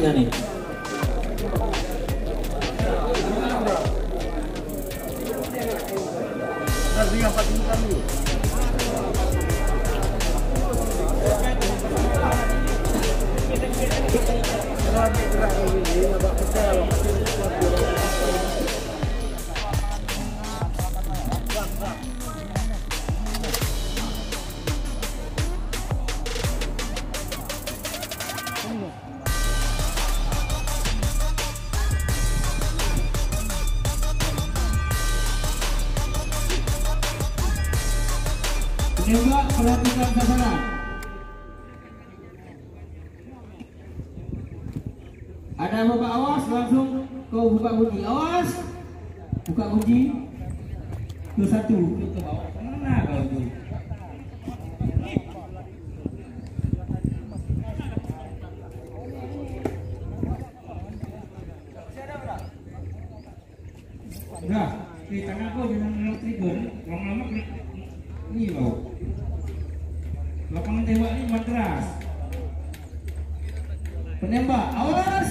kita nih. Tembak, perhatikan sasaran. Ada bapak awas, langsung kau buka kunci. Awas, buka kunci. 21. Kita bawa kemana kau tu? Enggak, di tangan kau jangan trigger. Lama-lama klik ini loh. Lapangan tembak ini matras. Penembak, awas.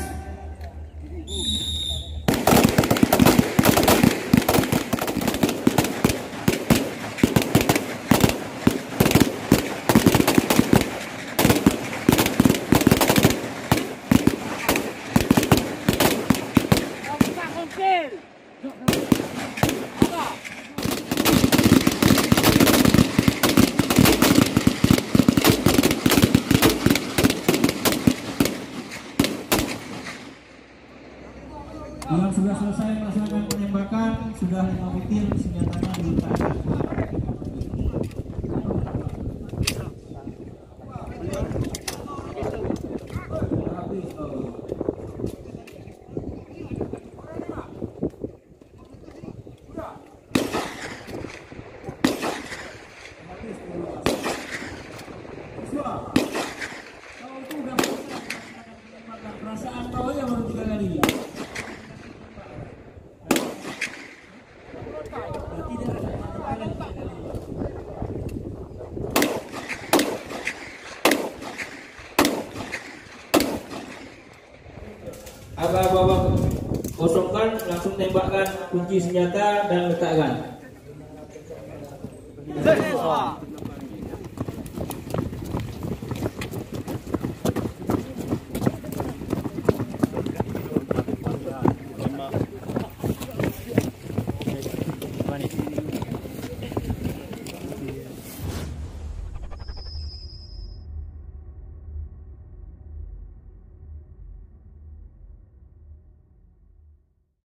Yang sudah selesai melaksanakan penembakan, sudah 5 butir senjatanya diletakkan. Perasaan kau yang baru 3 kali. Abang-abang kosongkan, langsung tembakkan kunci senjata dan letakkan.